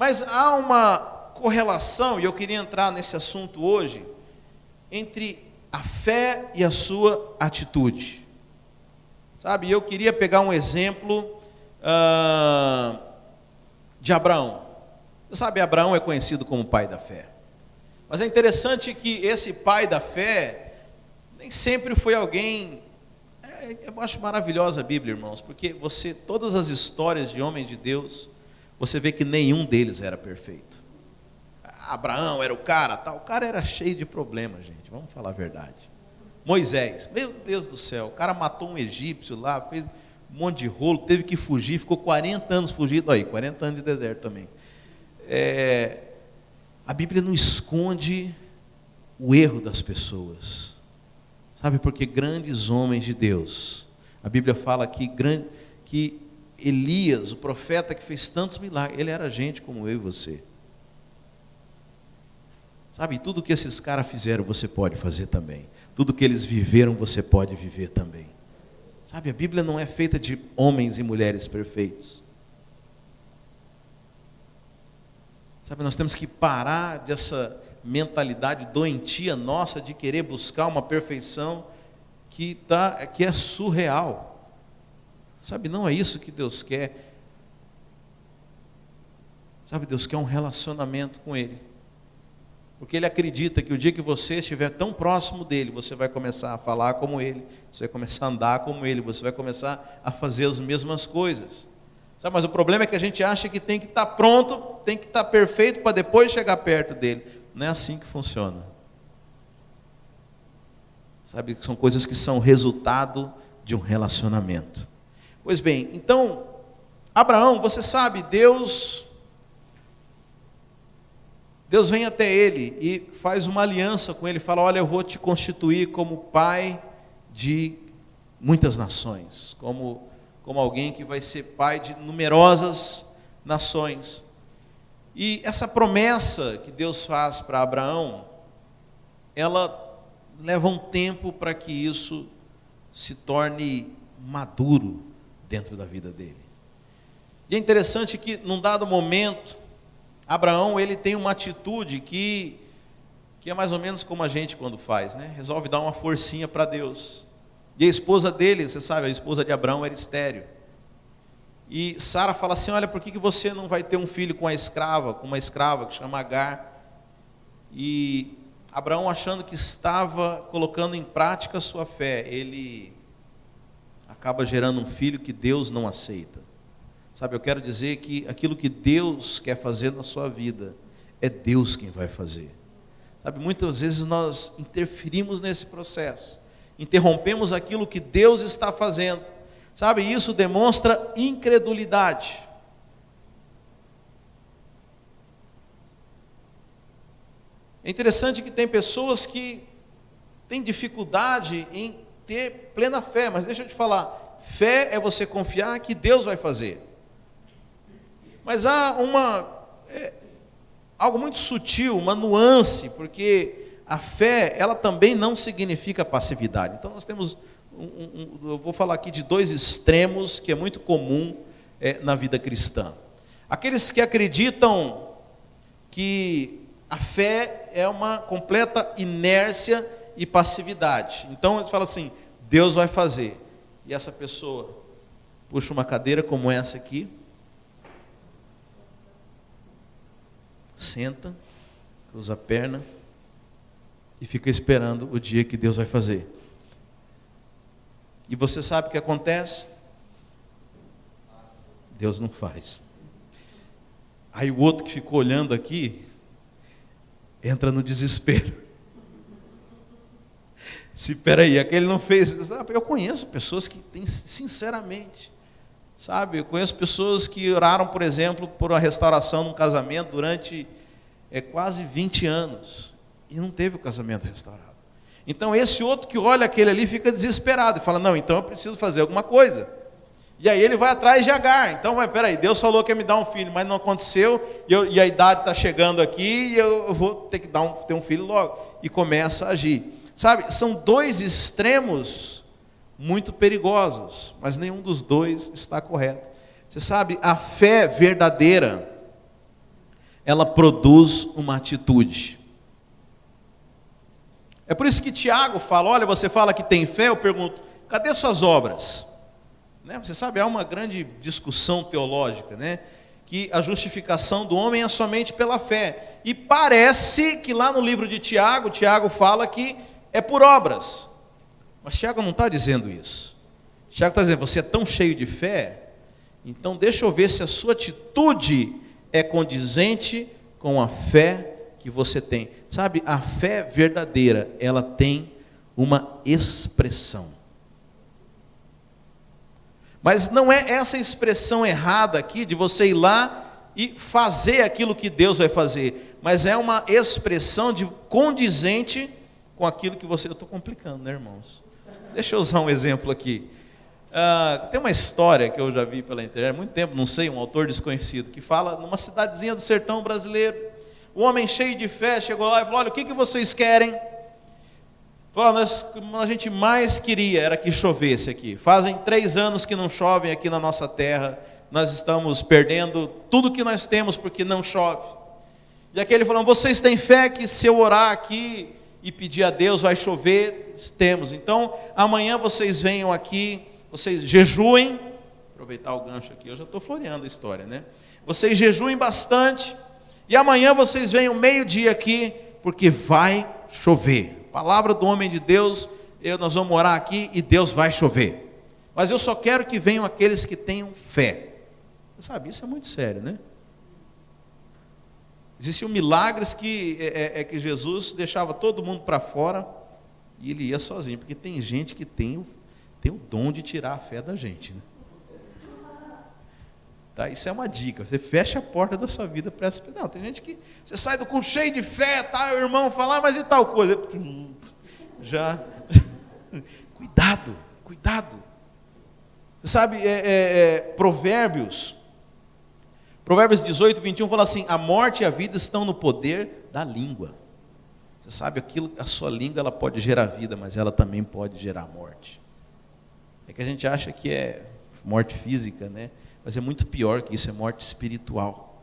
Mas há uma correlação, e eu queria entrar nesse assunto hoje, entre a fé e a sua atitude. Sabe, eu queria pegar um exemplo de Abraão. Você sabe, Abraão é conhecido como pai da fé. Mas é interessante que esse pai da fé nem sempre foi alguém. Eu acho maravilhosa a Bíblia, irmãos, porque todas as histórias de homens de Deus, você vê que nenhum deles era perfeito. Abraão era o cara, tal. O cara era cheio de problemas, gente. Vamos falar a verdade. Moisés, meu Deus do céu, o cara matou um egípcio lá, fez um monte de rolo, teve que fugir, ficou 40 anos fugido aí, 40 anos de deserto também. A Bíblia não esconde o erro das pessoas, sabe, porque grandes homens de Deus, a Bíblia fala que Elias, o profeta que fez tantos milagres, ele era gente como eu e você, sabe, tudo que esses caras fizeram você pode fazer também, tudo que eles viveram você pode viver também, sabe, a Bíblia não é feita de homens e mulheres perfeitos. Sabe, nós temos que parar dessa mentalidade doentia nossa de querer buscar uma perfeição que é surreal. Sabe, não é isso que Deus quer. Sabe, Deus quer um relacionamento com Ele. Porque Ele acredita que o dia que você estiver tão próximo dEle, você vai começar a falar como Ele, você vai começar a andar como Ele, você vai começar a fazer as mesmas coisas. Sabe, mas o problema é que a gente acha que tem que estar pronto, tem que estar perfeito para depois chegar perto dele. Não é assim que funciona. Sabe, são coisas que são resultado de um relacionamento. Pois bem, então, Abraão, você sabe, Deus vem até ele e faz uma aliança com ele, fala, olha, eu vou te constituir como pai de muitas nações, como alguém que vai ser pai de numerosas nações. E essa promessa que Deus faz para Abraão, ela leva um tempo para que isso se torne maduro dentro da vida dele. E é interessante que, num dado momento, Abraão, ele tem uma atitude que é mais ou menos como a gente quando faz, né? Resolve dar uma forcinha para Deus. E a esposa dele, você sabe, a esposa de Abraão era estéril. E Sara fala assim, olha, por que você não vai ter um filho com uma escrava que chama Agar? E Abraão, achando que estava colocando em prática a sua fé, ele acaba gerando um filho que Deus não aceita. Sabe, eu quero dizer que aquilo que Deus quer fazer na sua vida, é Deus quem vai fazer. Sabe, muitas vezes nós interferimos nesse processo, interrompemos aquilo que Deus está fazendo. Sabe, isso demonstra incredulidade. É interessante que tem pessoas que têm dificuldade em ter plena fé, mas deixa eu te falar, fé é você confiar que Deus vai fazer. Mas há algo muito sutil, uma nuance, porque a fé, ela também não significa passividade. Então nós temos, eu vou falar aqui de dois extremos que é muito comum na vida cristã. Aqueles que acreditam que a fé é uma completa inércia e passividade. Então eles falam assim, Deus vai fazer. E essa pessoa puxa uma cadeira como essa aqui, senta, cruza a perna e fica esperando o dia que Deus vai fazer. E você sabe o que acontece? Deus não faz. Aí o outro que ficou olhando aqui, entra no desespero. Se peraí, aquele não fez. Eu conheço pessoas que têm, sinceramente, sabe, eu conheço pessoas que oraram, por exemplo, por uma restauração num casamento durante quase 20 anos, e não teve o casamento restaurado. Então esse outro que olha aquele ali fica desesperado, e fala, não, então eu preciso fazer alguma coisa. E aí ele vai atrás de Agar. Então, mas peraí, Deus falou que ia me dar um filho, mas não aconteceu, e a idade está chegando aqui, e eu vou ter que ter um filho logo. E começa a agir. Sabe, são dois extremos muito perigosos, mas nenhum dos dois está correto. Você sabe, a fé verdadeira, ela produz uma atitude. É por isso que Tiago fala, olha, você fala que tem fé, eu pergunto, cadê suas obras? Né? Você sabe, há uma grande discussão teológica, né? Que a justificação do homem é somente pela fé. E parece que lá no livro de Tiago, Tiago fala que é por obras. Mas Tiago não está dizendo isso. Tiago está dizendo, você é tão cheio de fé, então deixa eu ver se a sua atitude é condizente com a fé que você tem. Sabe, a fé verdadeira, ela tem uma expressão. Mas não é essa expressão errada aqui, de você ir lá e fazer aquilo que Deus vai fazer, mas é uma expressão condizente com aquilo que você... Eu estou complicando, né, irmãos? Deixa eu usar um exemplo aqui. Tem uma história que eu já vi pela internet, há muito tempo, não sei, um autor desconhecido, que fala numa cidadezinha do sertão brasileiro, o homem cheio de fé chegou lá e falou, olha, o que vocês querem? Falou, a gente mais queria era que chovesse aqui. Fazem 3 anos que não chove aqui na nossa terra, nós estamos perdendo tudo que nós temos porque não chove. E aquele falou, vocês têm fé que se eu orar aqui e pedir a Deus vai chover? Temos. Então amanhã vocês venham aqui, vocês jejuem, aproveitar o gancho aqui, eu já estou floreando a história, né? Vocês jejuem bastante, e amanhã vocês venham meio-dia aqui, porque vai chover. Palavra do homem de Deus, nós vamos orar aqui e Deus vai chover. Mas eu só quero que venham aqueles que tenham fé. Você sabe, isso é muito sério, né? Existiam milagres que Jesus deixava todo mundo para fora e ele ia sozinho, porque tem gente que tem o dom de tirar a fé da gente, né? Tá, isso é uma dica, você fecha a porta da sua vida para essa... Não, tem gente que você sai do culto cheio de fé, tá, o irmão fala, mas e tal coisa? Já cuidado. Você sabe, Provérbios 18, 21 fala assim, a morte e a vida estão no poder da língua. Você sabe, a sua língua ela pode gerar vida, mas ela também pode gerar morte. É que a gente acha que é morte física, né? Mas é muito pior que isso, é morte espiritual.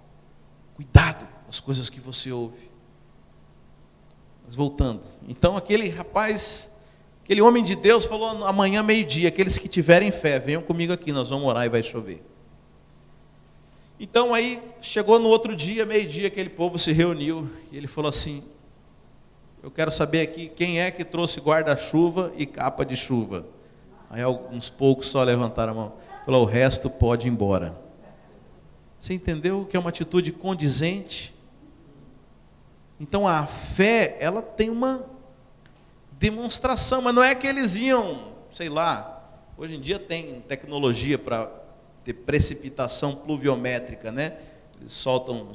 Cuidado com as coisas que você ouve. Mas voltando, então aquele rapaz, aquele homem de Deus falou, amanhã meio-dia, aqueles que tiverem fé, venham comigo aqui, nós vamos orar e vai chover. Então aí, chegou no outro dia, meio-dia, aquele povo se reuniu, e ele falou assim, eu quero saber aqui, quem é que trouxe guarda-chuva e capa de chuva? Aí alguns poucos só levantaram a mão. Falou, o resto pode ir embora. Você entendeu que é uma atitude condizente? Então a fé, ela tem uma demonstração, mas não é que eles iam, sei lá, hoje em dia tem tecnologia para ter precipitação pluviométrica, né? Eles soltam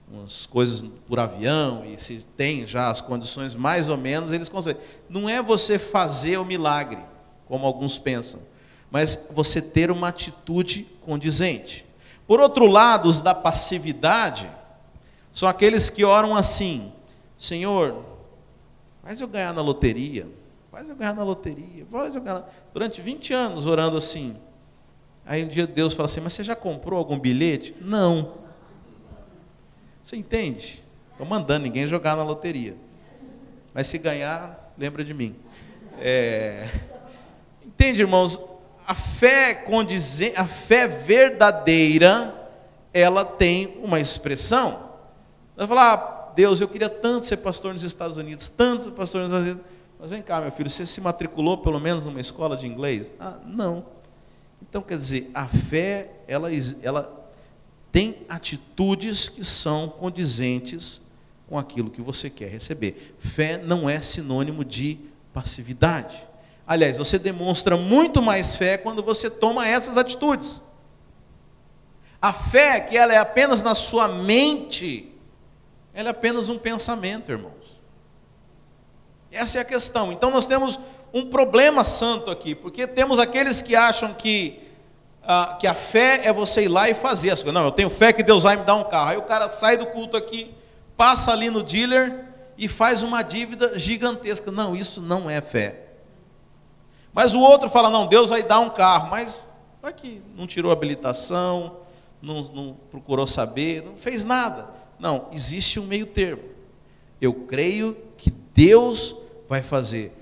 umas coisas por avião, e se tem já as condições mais ou menos, eles conseguem. Não é você fazer o milagre, como alguns pensam, mas você ter uma atitude condizente. Por outro lado, os da passividade são aqueles que oram assim, Senhor, faz eu ganhar na loteria, durante 20 anos orando assim. Aí um dia Deus fala assim, mas você já comprou algum bilhete? Não. Você entende? Estou mandando ninguém jogar na loteria, mas se ganhar, lembra de mim. Entende, irmãos? A fé verdadeira, ela tem uma expressão. Vai falar, Deus, eu queria tanto ser pastor nos Estados Unidos, tanto ser pastor nos Estados Unidos. Mas vem cá, meu filho, você se matriculou pelo menos numa escola de inglês? Não. Então, quer dizer, a fé, ela tem atitudes que são condizentes com aquilo que você quer receber. Fé não é sinônimo de passividade. Aliás, você demonstra muito mais fé quando você toma essas atitudes. A fé, que ela é apenas na sua mente, ela é apenas um pensamento, irmãos. Essa é a questão. Então nós temos um problema santo aqui, porque temos aqueles que acham que a fé é você ir lá e fazer as coisas. Não, eu tenho fé que Deus vai me dar um carro. Aí o cara sai do culto aqui, passa ali no dealer e faz uma dívida gigantesca. Não, isso não é fé. Mas o outro fala, não, Deus vai dar um carro, mas aqui não tirou habilitação, não procurou saber, não fez nada. Não, existe um meio termo. Eu creio que Deus vai fazer.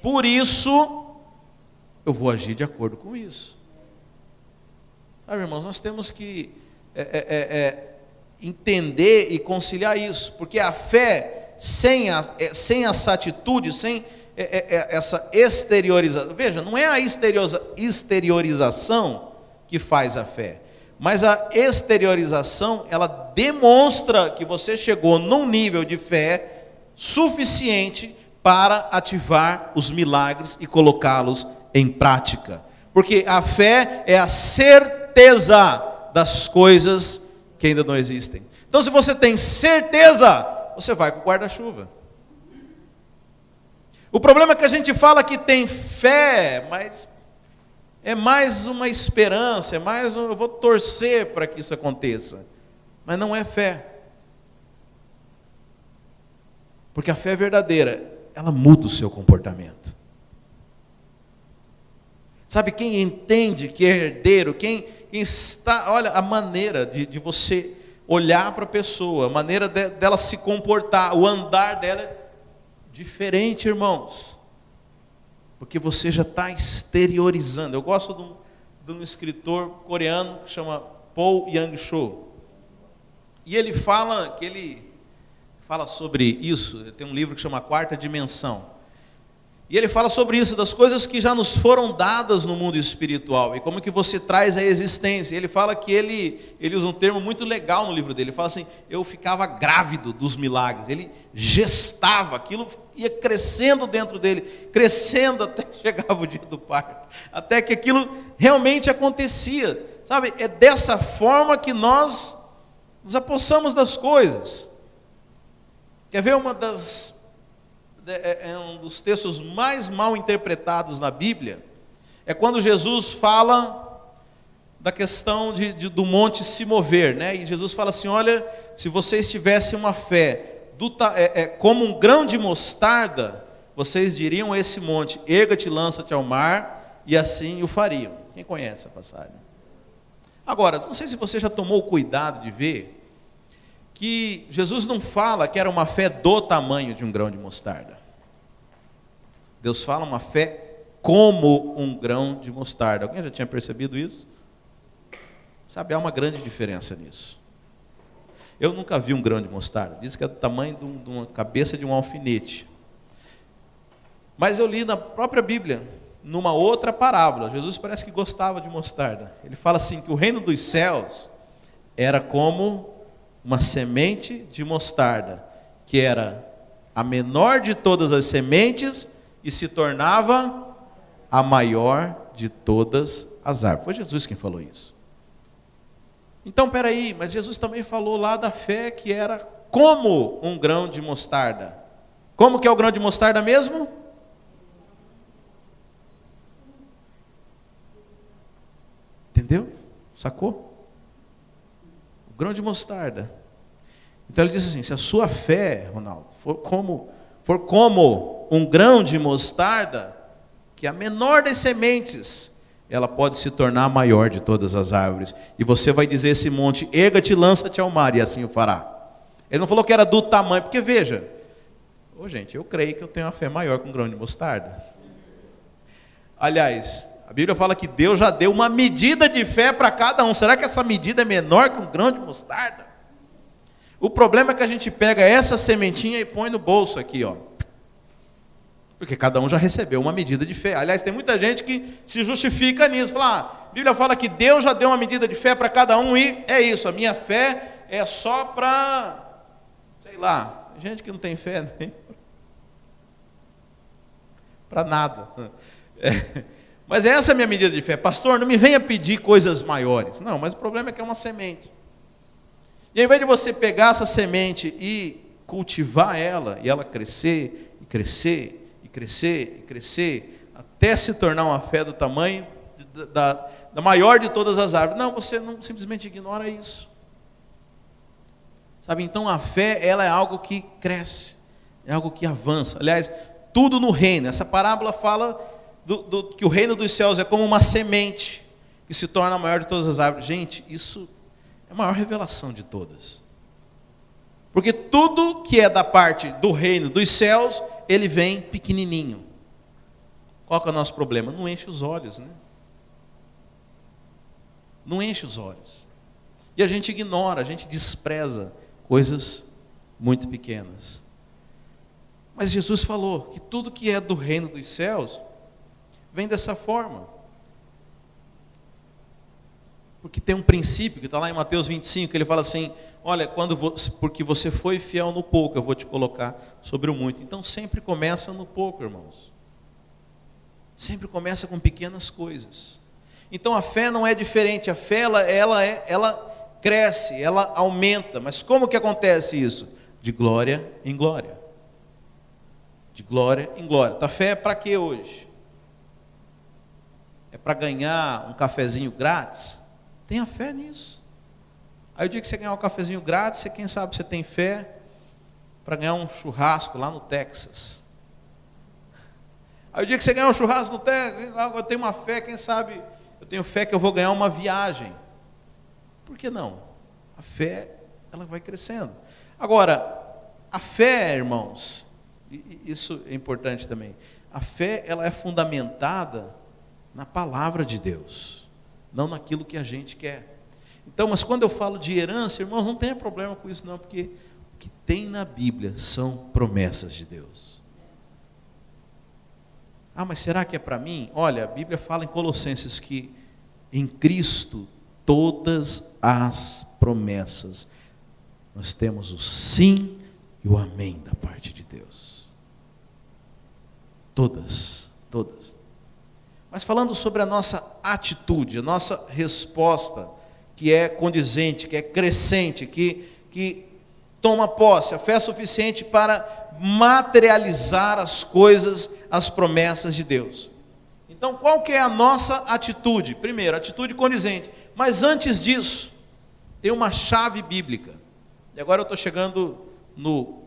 Por isso, eu vou agir de acordo com isso. Sabe, irmãos, nós temos que entender e conciliar isso. Porque a fé, sem essa atitude, sem essa exteriorização. Veja, não é a exteriorização que faz a fé. Mas a exteriorização, ela demonstra que você chegou num nível de fé suficiente para ativar os milagres e colocá-los em prática. Porque a fé é a certeza das coisas que ainda não existem. Então, se você tem certeza, você vai com o guarda-chuva. O problema é que a gente fala que tem fé, mas é mais uma esperança, eu vou torcer para que isso aconteça. Mas não é fé. Porque a fé verdadeira, ela muda o seu comportamento. Sabe, quem entende que é herdeiro, quem está, olha, a maneira de você olhar para a pessoa, a maneira dela se comportar, o andar dela é diferente, irmãos. Porque você já está exteriorizando. Eu gosto de um escritor coreano que chama Paul Yang-cho. E ele fala sobre isso. Ele tem um livro que chama Quarta Dimensão. E ele fala sobre isso, das coisas que já nos foram dadas no mundo espiritual. E como que você traz a existência. Ele fala que ele usa um termo muito legal no livro dele. Ele fala assim, eu ficava grávido dos milagres. Ele gestava, aquilo ia crescendo dentro dele, crescendo até que chegava o dia do parto. Até que aquilo realmente acontecia. Sabe, é dessa forma que nós nos apossamos das coisas. Quer ver um dos textos mais mal interpretados na Bíblia? É quando Jesus fala da questão do monte se mover, né? E Jesus fala assim, olha, se vocês tivessem uma fé como um grão de mostarda, vocês diriam a esse monte, erga-te, lança-te ao mar, e assim o fariam. Quem conhece a passagem? Agora, não sei se você já tomou o cuidado de ver que Jesus não fala que era uma fé do tamanho de um grão de mostarda. Deus fala uma fé como um grão de mostarda. Alguém já tinha percebido isso? Sabe, há uma grande diferença nisso. Eu nunca vi um grão de mostarda. Diz que é do tamanho de uma cabeça de um alfinete. Mas eu li na própria Bíblia, numa outra parábola, Jesus parece que gostava de mostarda. Ele fala assim, que o reino dos céus era como uma semente de mostarda, que era a menor de todas as sementes e se tornava a maior de todas as árvores. Foi Jesus quem falou isso. Então, peraí, mas Jesus também falou lá da fé que era como um grão de mostarda. Como que é o grão de mostarda mesmo? Entendeu? Sacou? O grão de mostarda. Então ele diz assim, se a sua fé, Ronaldo, for como um grão de mostarda, que é a menor das sementes, ela pode se tornar a maior de todas as árvores. E você vai dizer esse monte, erga-te, lança-te ao mar, e assim o fará. Ele não falou que era do tamanho, porque veja, gente, eu creio que eu tenho uma fé maior que um grão de mostarda. Aliás, a Bíblia fala que Deus já deu uma medida de fé para cada um. Será que essa medida é menor que um grão de mostarda? O problema é que a gente pega essa sementinha e põe no bolso aqui, ó. Porque cada um já recebeu uma medida de fé. Aliás, tem muita gente que se justifica nisso. Fala, a Bíblia fala que Deus já deu uma medida de fé para cada um e é isso. A minha fé é só para, sei lá, gente que não tem fé nem para nada. Mas essa é a minha medida de fé. Pastor, não me venha pedir coisas maiores. Não, mas o problema é que é uma semente. E ao invés de você pegar essa semente e cultivar ela, e ela crescer, e crescer, e crescer, e crescer, até se tornar uma fé do tamanho da maior de todas as árvores. Não, você não simplesmente ignora isso. Sabe, então a fé, ela é algo que cresce, é algo que avança. Aliás, tudo no reino, essa parábola fala que o reino dos céus é como uma semente que se torna a maior de todas as árvores. Gente, isso é a maior revelação de todas. Porque tudo que é da parte do reino dos céus, ele vem pequenininho. Qual que é o nosso problema? Não enche os olhos, né? Não enche os olhos. E a gente ignora, a gente despreza coisas muito pequenas. Mas Jesus falou que tudo que é do reino dos céus vem dessa forma. Porque tem um princípio que está lá em Mateus 25, que ele fala assim: olha, porque você foi fiel no pouco, eu vou te colocar sobre o muito. Então sempre começa no pouco, irmãos. Sempre começa com pequenas coisas. Então a fé não é diferente, a fé ela cresce, ela aumenta. Mas como que acontece isso? De glória em glória. De glória em glória. A fé é para quê hoje? É para ganhar um cafezinho grátis? Tenha fé nisso. Aí o dia que você ganhar um cafezinho grátis, quem sabe você tem fé para ganhar um churrasco lá no Texas. Aí o dia que você ganhar um churrasco no Texas, eu tenho uma fé, quem sabe eu tenho fé que eu vou ganhar uma viagem. Por que não? A fé, ela vai crescendo. Agora, a fé, irmãos, isso é importante também. A fé, ela é fundamentada na palavra de Deus, não naquilo que a gente quer. Então, mas quando eu falo de herança, irmãos, não tenha problema com isso não, porque o que tem na Bíblia são promessas de Deus. Ah, mas será que é para mim? Olha, a Bíblia fala em Colossenses que em Cristo todas as promessas, nós temos o sim e o amém da parte de Deus. Todas, todas. Mas falando sobre a nossa atitude, a nossa resposta, que é condizente, que é crescente, que toma posse, a fé é suficiente para materializar as coisas, as promessas de Deus. Então, qual que é a nossa atitude? Primeiro, atitude condizente. Mas antes disso, tem uma chave bíblica. E agora eu estou chegando no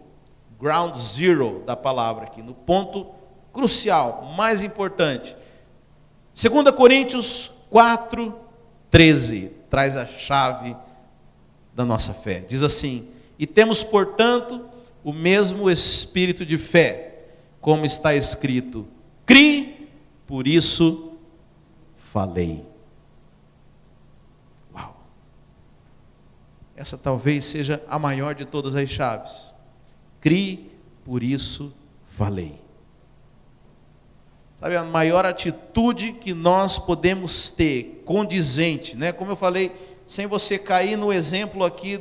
ground zero da palavra aqui, no ponto crucial, mais importante. 2 Coríntios 4:13 traz a chave da nossa fé. Diz assim: e temos, portanto, o mesmo espírito de fé, como está escrito: cri, por isso falei. Uau! Essa talvez seja a maior de todas as chaves. Cri, por isso falei. Sabe, a maior atitude que nós podemos ter, condizente, né? Como eu falei, sem você cair no exemplo aqui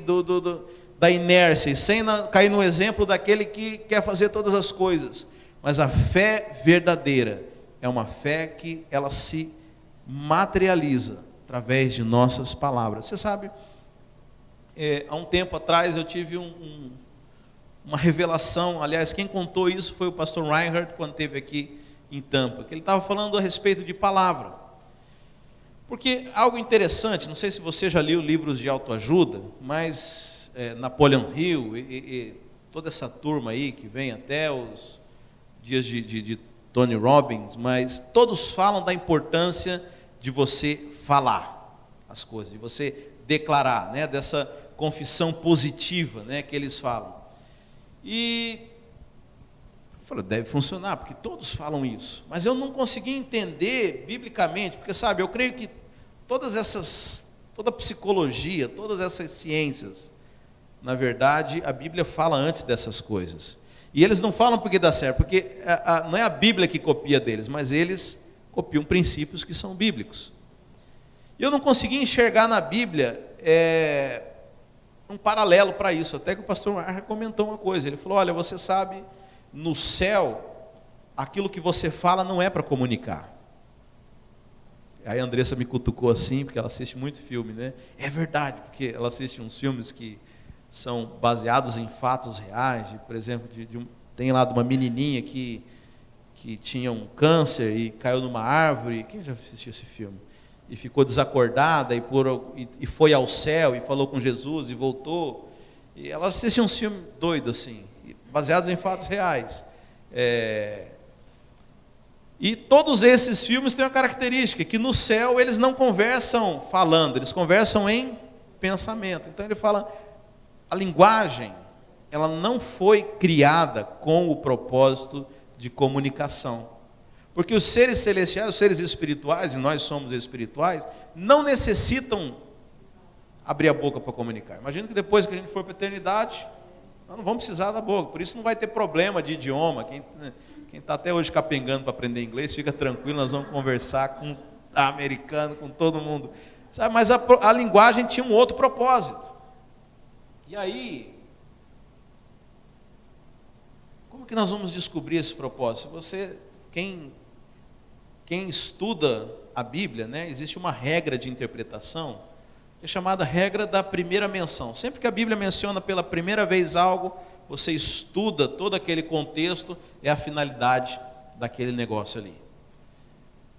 da inércia, e sem cair no exemplo daquele que quer fazer todas as coisas. Mas a fé verdadeira é uma fé que ela se materializa através de nossas palavras. Você sabe, há um tempo atrás eu tive uma revelação, aliás, quem contou isso foi o pastor Reinhardt, quando esteve aqui em Tampa, que ele estava falando a respeito de palavra. Porque algo interessante, não sei se você já leu livros de autoajuda, mas Napoleon Hill e toda essa turma aí que vem até os dias de Tony Robbins, mas todos falam da importância de você falar as coisas, de você declarar, né, dessa confissão positiva, né, que eles falam. E eu falei, deve funcionar, porque todos falam isso. Mas eu não consegui entender biblicamente, porque sabe, eu creio que toda a psicologia, todas essas ciências, na verdade, a Bíblia fala antes dessas coisas. E eles não falam porque dá certo, porque não é a Bíblia que copia deles, mas eles copiam princípios que são bíblicos. E eu não consegui enxergar na Bíblia um paralelo para isso, até que o pastor Marra comentou uma coisa. Ele falou, olha, você sabe, no céu, aquilo que você fala não é para comunicar. Aí a Andressa me cutucou assim, porque ela assiste muito filme, né? É verdade, porque ela assiste uns filmes que são baseados em fatos reais, por exemplo, tem lá de uma menininha que tinha um câncer e caiu numa árvore. Quem já assistiu esse filme? E ficou desacordada e foi ao céu e falou com Jesus e voltou. E ela assistia um filme doido assim, baseados em fatos reais. E todos esses filmes têm uma característica, que no céu eles não conversam falando, eles conversam em pensamento. Então ele fala, a linguagem, ela não foi criada com o propósito de comunicação. Porque os seres celestiais, os seres espirituais, e nós somos espirituais, não necessitam abrir a boca para comunicar. Imagina que depois que a gente for para a eternidade, nós não vamos precisar da boca. Por isso não vai ter problema de idioma. Quem está até hoje capengando para aprender inglês, fica tranquilo, nós vamos conversar com americano, com todo mundo. Sabe? Mas a linguagem tinha um outro propósito. E aí, como que nós vamos descobrir esse propósito? Quem estuda a Bíblia, né, existe uma regra de interpretação, que é chamada regra da primeira menção. Sempre que a Bíblia menciona pela primeira vez algo, você estuda todo aquele contexto, é a finalidade daquele negócio ali.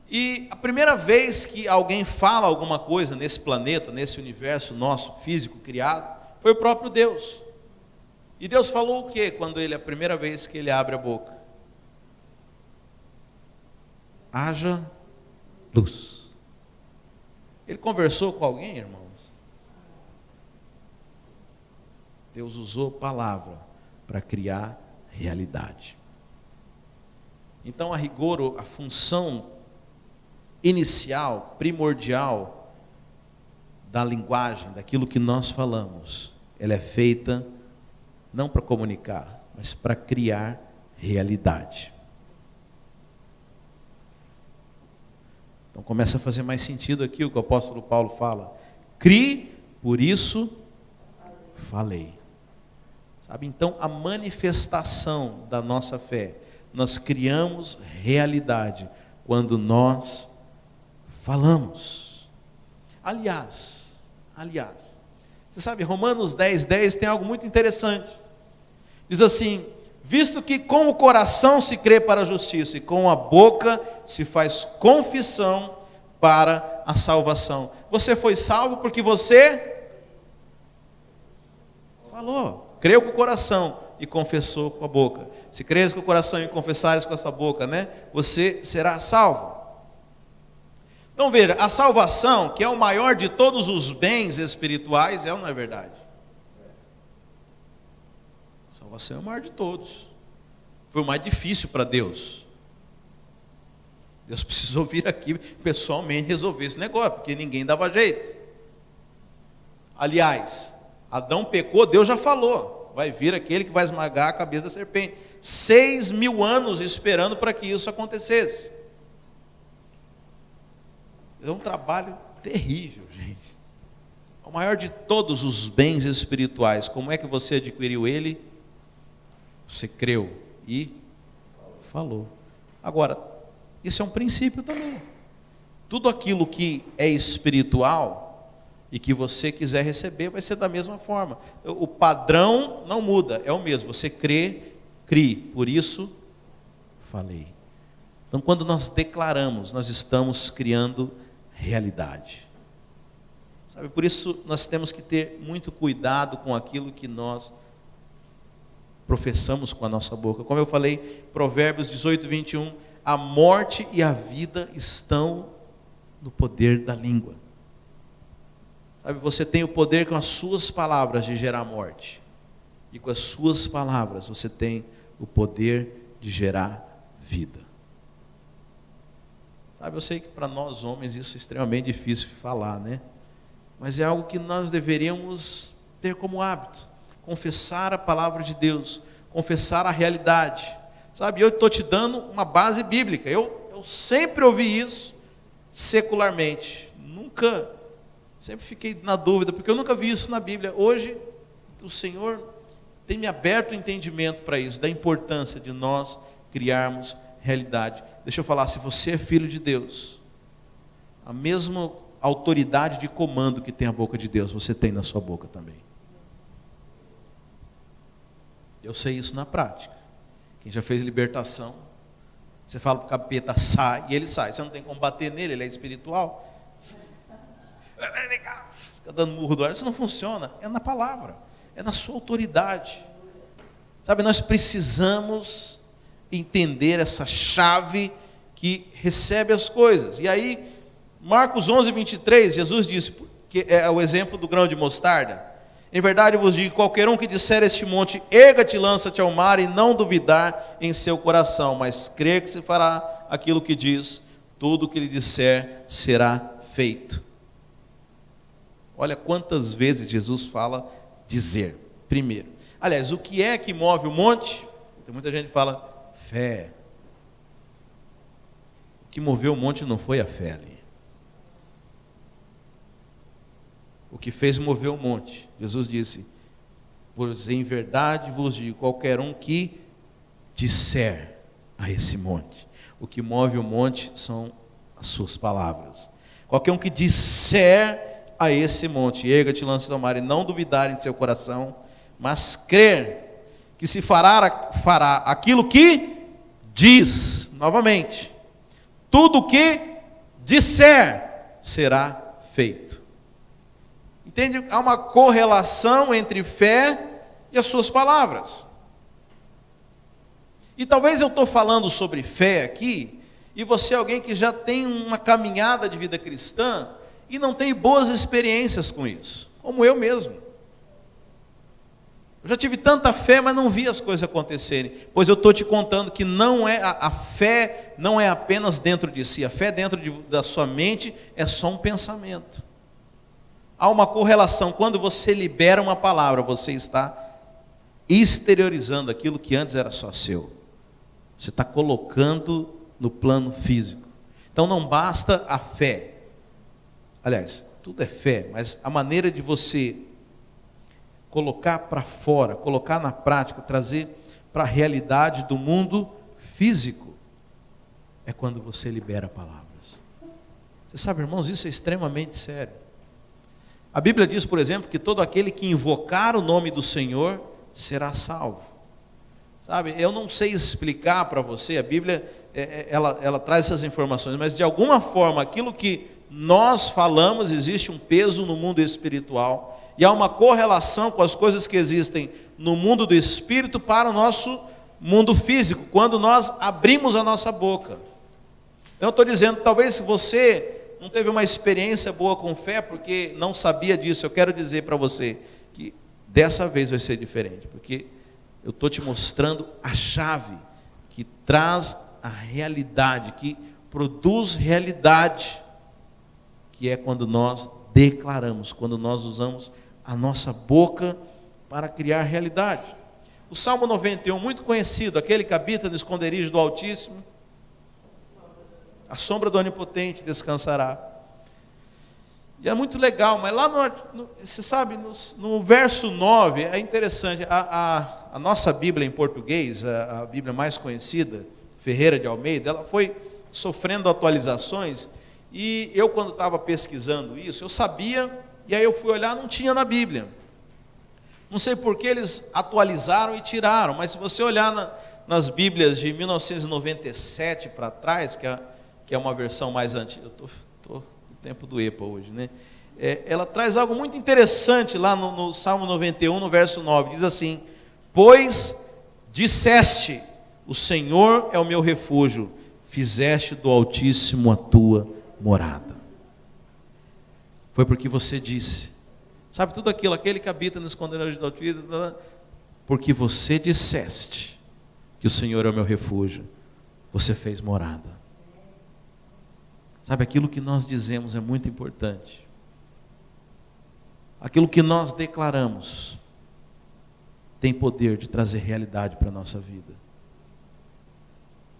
E a primeira vez que alguém fala alguma coisa nesse planeta, nesse universo nosso físico criado, foi o próprio Deus. E Deus falou o quê quando a primeira vez que ele abre a boca? Haja luz. Ele conversou com alguém, irmãos? Deus usou palavra para criar realidade. Então, a rigor, a função inicial, primordial da linguagem, daquilo que nós falamos, ela é feita não para comunicar, mas para criar realidade. Então começa a fazer mais sentido aqui o que o apóstolo Paulo fala. Crie, por isso falei. Sabe, então a manifestação da nossa fé, nós criamos realidade quando nós falamos. Aliás, você sabe, Romanos 10:10 tem algo muito interessante. Diz assim: visto que com o coração se crê para a justiça e com a boca se faz confissão para a salvação. Você foi salvo porque você falou, creu com o coração e confessou com a boca. Se crês com o coração e confessares com a sua boca, né, você será salvo. Então veja, a salvação, que é o maior de todos os bens espirituais, é ou não é verdade? A salvação é o maior de todos. Foi o mais difícil para Deus. Deus precisou vir aqui pessoalmente resolver esse negócio, porque ninguém dava jeito. Aliás, Adão pecou, Deus já falou, vai vir aquele que vai esmagar a cabeça da serpente. 6.000 anos esperando para que isso acontecesse. É um trabalho terrível, gente. O maior de todos os bens espirituais, como é que você adquiriu ele? Você creu e falou. Agora, isso é um princípio também. Tudo aquilo que é espiritual e que você quiser receber vai ser da mesma forma. O padrão não muda, é o mesmo. Você crê, crie, por isso falei. Então, quando nós declaramos, nós estamos criando realidade. Sabe, por isso nós temos que ter muito cuidado com aquilo que nós professamos com a nossa boca. Como eu falei, Provérbios 18:21, a morte e a vida estão no poder da língua. Sabe, você tem o poder com as suas palavras de gerar morte. E com as suas palavras você tem o poder de gerar vida. Sabe, eu sei que para nós homens isso é extremamente difícil de falar, né? Mas é algo que nós deveríamos ter como hábito. Confessar a palavra de Deus, confessar a realidade. Sabe, eu estou te dando uma base bíblica. Eu sempre ouvi isso secularmente. Sempre fiquei na dúvida, porque eu nunca vi isso na Bíblia. Hoje, o Senhor tem me aberto o entendimento para isso, da importância de nós criarmos realidade. Deixa eu falar, se você é filho de Deus, a mesma autoridade de comando que tem a boca de Deus, você tem na sua boca também. Eu sei isso na prática. Quem já fez libertação, você fala para o capeta, sai, e ele sai. Você não tem como bater nele, ele é espiritual. Fica dando murro do ar, isso não funciona. É na palavra, é na sua autoridade. Sabe, nós precisamos entender essa chave que recebe as coisas. E aí, Marcos 11:23, Jesus disse que é o exemplo do grão de mostarda. Em verdade vos digo, qualquer um que disser este monte, erga-te e lança-te ao mar, e não duvidar em seu coração, mas crer que se fará aquilo que diz, tudo o que lhe disser será feito. Olha quantas vezes Jesus fala dizer. Primeiro, aliás, o que é que move o monte? Tem muita gente que fala fé. O que moveu o monte não foi a fé ali. O que fez mover o monte, Jesus disse, pois em verdade vos digo, qualquer um que disser a esse monte. O que move o monte são as suas palavras. Qualquer um que disser a esse monte, erga-te e lança-te ao mar, e não duvidar em seu coração, mas crer que se fará aquilo que diz, novamente, tudo o que disser será feito. Entende? Há uma correlação entre fé e as suas palavras. E talvez eu estou falando sobre fé aqui, e você é alguém que já tem uma caminhada de vida cristã, e não tem boas experiências com isso, como eu mesmo. Eu já tive tanta fé, mas não vi as coisas acontecerem, pois eu estou te contando que não é a fé não é apenas dentro de si, a fé dentro da sua mente é só um pensamento. Há uma correlação, quando você libera uma palavra, você está exteriorizando aquilo que antes era só seu. Você está colocando no plano físico. Então não basta a fé. Aliás, tudo é fé, mas a maneira de você colocar para fora, colocar na prática, trazer para a realidade do mundo físico, é quando você libera palavras. Você sabe, irmãos, isso é extremamente sério. A Bíblia diz, por exemplo, que todo aquele que invocar o nome do Senhor será salvo. Sabe, eu não sei explicar para você, a Bíblia, ela traz essas informações, mas de alguma forma, aquilo que nós falamos, existe um peso no mundo espiritual, e há uma correlação com as coisas que existem no mundo do espírito para o nosso mundo físico, quando nós abrimos a nossa boca. Então eu estou dizendo, talvez você não teve uma experiência boa com fé, porque não sabia disso, eu quero dizer para você, que dessa vez vai ser diferente, porque eu estou te mostrando a chave, que traz a realidade, que produz realidade, que é quando nós declaramos, quando nós usamos a nossa boca para criar realidade. O Salmo 91, muito conhecido, aquele que habita no esconderijo do Altíssimo, a sombra do Onipotente descansará. E é muito legal, mas lá você sabe, no verso 9, é interessante, a nossa Bíblia em português, a Bíblia mais conhecida, Ferreira de Almeida, ela foi sofrendo atualizações, e eu quando estava pesquisando isso, eu sabia, e aí eu fui olhar, não tinha na Bíblia. Não sei por que eles atualizaram e tiraram, mas se você olhar nas Bíblias de 1997 para trás, que é uma versão mais antiga, eu estou no tempo do EPA hoje, né? Ela traz algo muito interessante lá no Salmo 91, no verso 9, diz assim: pois disseste, o Senhor é o meu refúgio, fizeste do Altíssimo a tua morada. Foi porque você disse, sabe tudo aquilo, aquele que habita no esconderijo do Altíssimo, porque você disseste que o Senhor é o meu refúgio, você fez morada. Sabe, aquilo que nós dizemos é muito importante. Aquilo que nós declaramos tem poder de trazer realidade para a nossa vida.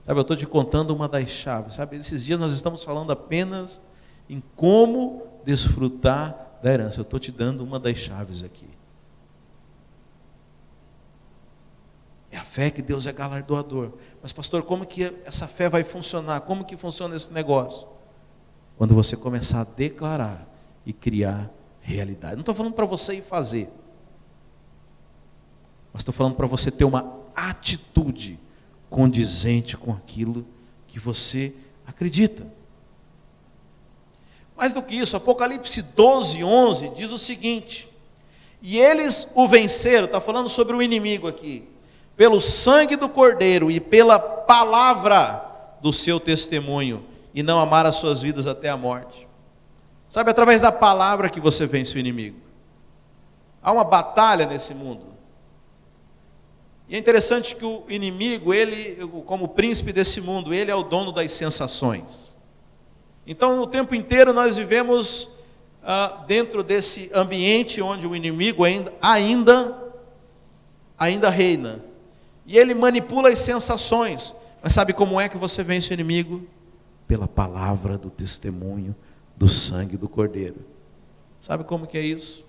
Sabe, eu estou te contando uma das chaves. Sabe, esses dias nós estamos falando apenas em como desfrutar da herança. Eu estou te dando uma das chaves aqui. É a fé que Deus é galardoador. Mas pastor, como que essa fé vai funcionar? Como que funciona esse negócio? Quando você começar a declarar e criar realidade. Não estou falando para você ir fazer, mas estou falando para você ter uma atitude condizente com aquilo que você acredita. Mais do que isso, Apocalipse 12:11 diz o seguinte: e eles o venceram, está falando sobre o inimigo aqui, pelo sangue do Cordeiro e pela palavra do seu testemunho, e não amaram as suas vidas até a morte. Sabe, através da palavra que você vence o inimigo. Há uma batalha nesse mundo. E é interessante que o inimigo, ele, como príncipe desse mundo, ele é o dono das sensações. Então, o tempo inteiro nós vivemos dentro desse ambiente onde o inimigo ainda reina. E ele manipula as sensações. Mas sabe como é que você vence o inimigo? Pela palavra do testemunho do sangue do Cordeiro. Sabe como que é isso?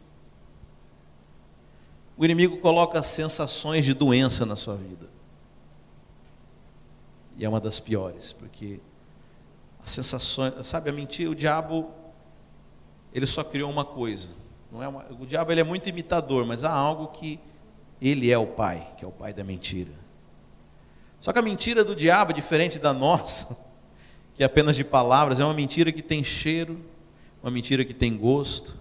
O inimigo coloca sensações de doença na sua vida. E é uma das piores, porque as sensações, sabe, a mentira, o diabo, ele só criou uma coisa. O diabo, ele é muito imitador, mas há algo que ele é o pai, que é o pai da mentira. Só que a mentira do diabo, diferente da nossa, que é apenas de palavras, é uma mentira que tem cheiro, uma mentira que tem gosto,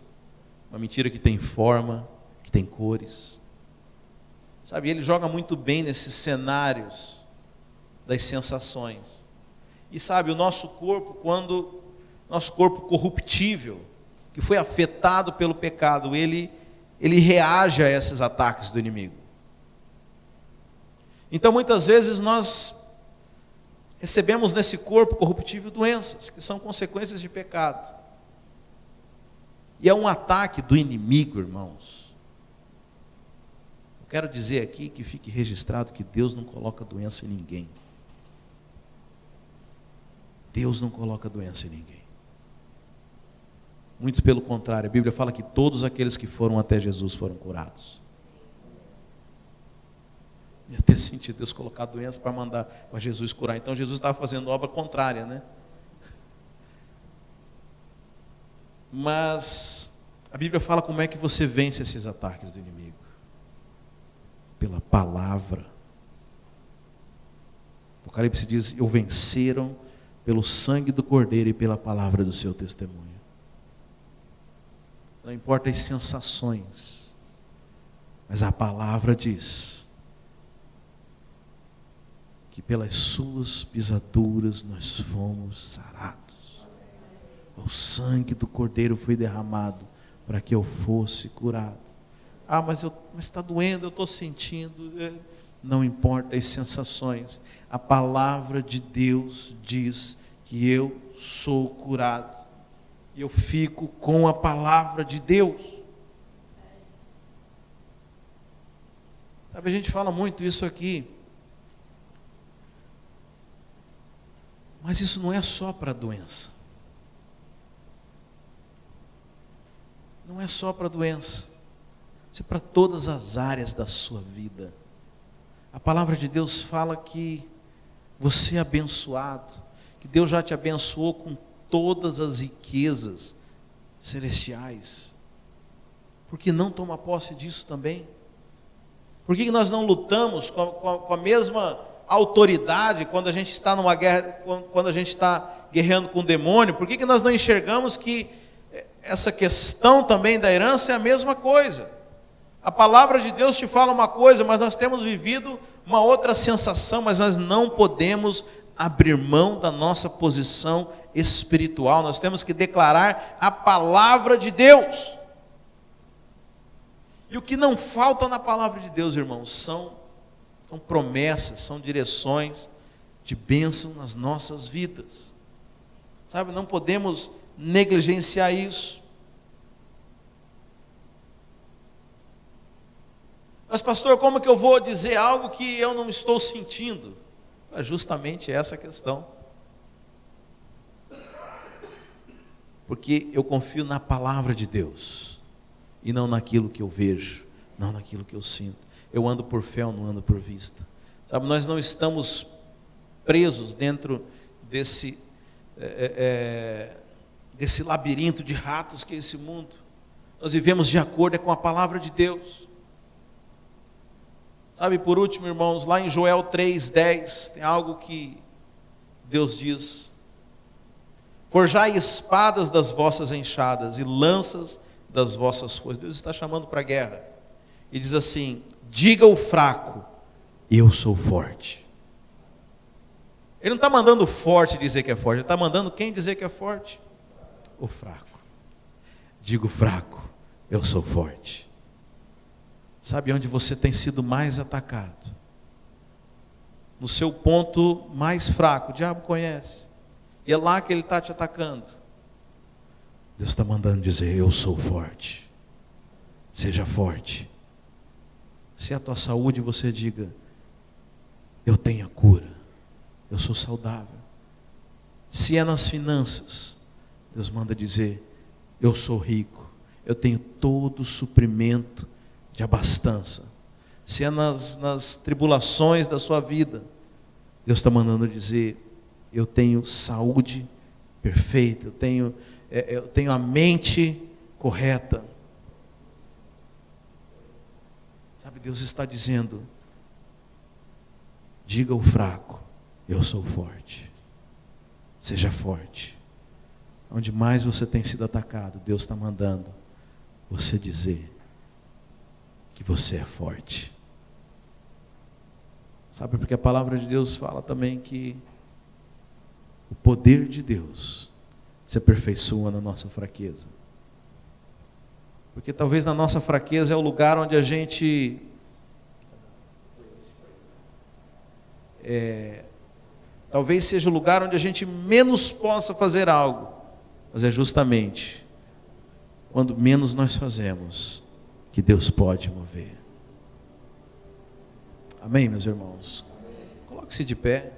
uma mentira que tem forma, que tem cores. Sabe, ele joga muito bem nesses cenários das sensações. E sabe, o nosso corpo, nosso corpo corruptível, que foi afetado pelo pecado, ele reage a esses ataques do inimigo. Então muitas vezes nós recebemos nesse corpo corruptível doenças, que são consequências de pecado. E é um ataque do inimigo, irmãos. Eu quero dizer aqui, que fique registrado, que Deus não coloca doença em ninguém. Deus não coloca doença em ninguém. Muito pelo contrário, a Bíblia fala que todos aqueles que foram até Jesus foram curados. Ia ter sentido Deus colocar doença para mandar para Jesus curar. Então Jesus estava fazendo obra contrária, né? Mas a Bíblia fala como é que você vence esses ataques do inimigo. Pela palavra. O Apocalipse diz: o venceram pelo sangue do Cordeiro e pela palavra do seu testemunho. Não importa as sensações, mas a palavra diz que pelas suas pisaduras nós fomos sarados. O sangue do Cordeiro foi derramado para que eu fosse curado. Mas está doendo, eu estou sentindo. Não importa as sensações. A palavra de Deus diz que eu sou curado. E eu fico com a palavra de Deus. Sabe, a gente fala muito isso aqui. Mas isso não é só para a doença. Não é só para a doença. Isso é para todas as áreas da sua vida. A palavra de Deus fala que você é abençoado, que Deus já te abençoou com todas as riquezas celestiais. Por que não toma posse disso também? Por que nós não lutamos com a mesma autoridade quando a gente está numa guerra, quando a gente está guerreando com o demônio? Por que nós não enxergamos que essa questão também da herança é a mesma coisa? A palavra de Deus te fala uma coisa, mas nós temos vivido uma outra sensação, mas nós não podemos abrir mão da nossa posição espiritual. Nós temos que declarar a palavra de Deus. E o que não falta na palavra de Deus, irmãos, são promessas, são direções de bênção nas nossas vidas. Sabe, não podemos negligenciar isso. Mas pastor, como que eu vou dizer algo que eu não estou sentindo? É justamente essa a questão. Porque eu confio na palavra de Deus, e não naquilo que eu vejo, não naquilo que eu sinto. Eu ando por fé, eu não ando por vista. Sabe, nós não estamos presos dentro desse labirinto de ratos que é esse mundo. Nós vivemos de acordo com a palavra de Deus. Sabe, por último, irmãos, lá em Joel 3:10, tem algo que Deus diz: forjai espadas das vossas enxadas e lanças das vossas foices. Deus está chamando para a guerra. E diz assim: diga ao fraco, eu sou forte. Ele não está mandando o forte dizer que é forte, ele está mandando quem dizer que é forte? O fraco. diga o fraco, eu sou forte. Sabe onde você tem sido mais atacado? No seu ponto mais fraco, o diabo conhece. E é lá que ele está te atacando. Deus está mandando dizer, eu sou forte. Seja forte. Se é a tua saúde, você diga, eu tenho a cura. Eu sou saudável. Se é nas finanças, Deus manda dizer, eu sou rico. Eu tenho todo o suprimento de abastança. Se é nas tribulações da sua vida, Deus está mandando dizer, eu tenho saúde perfeita, eu tenho a mente correta. Sabe, Deus está dizendo, diga ao fraco, eu sou forte. Seja forte. Onde mais você tem sido atacado, Deus está mandando você dizer que você é forte. Sabe, porque a palavra de Deus fala também que o poder de Deus se aperfeiçoa na nossa fraqueza. Porque talvez na nossa fraqueza é o lugar onde a gente talvez seja o lugar onde a gente menos possa fazer algo. Mas é justamente quando menos nós fazemos que Deus pode mover. Amém, meus irmãos? Coloque-se de pé.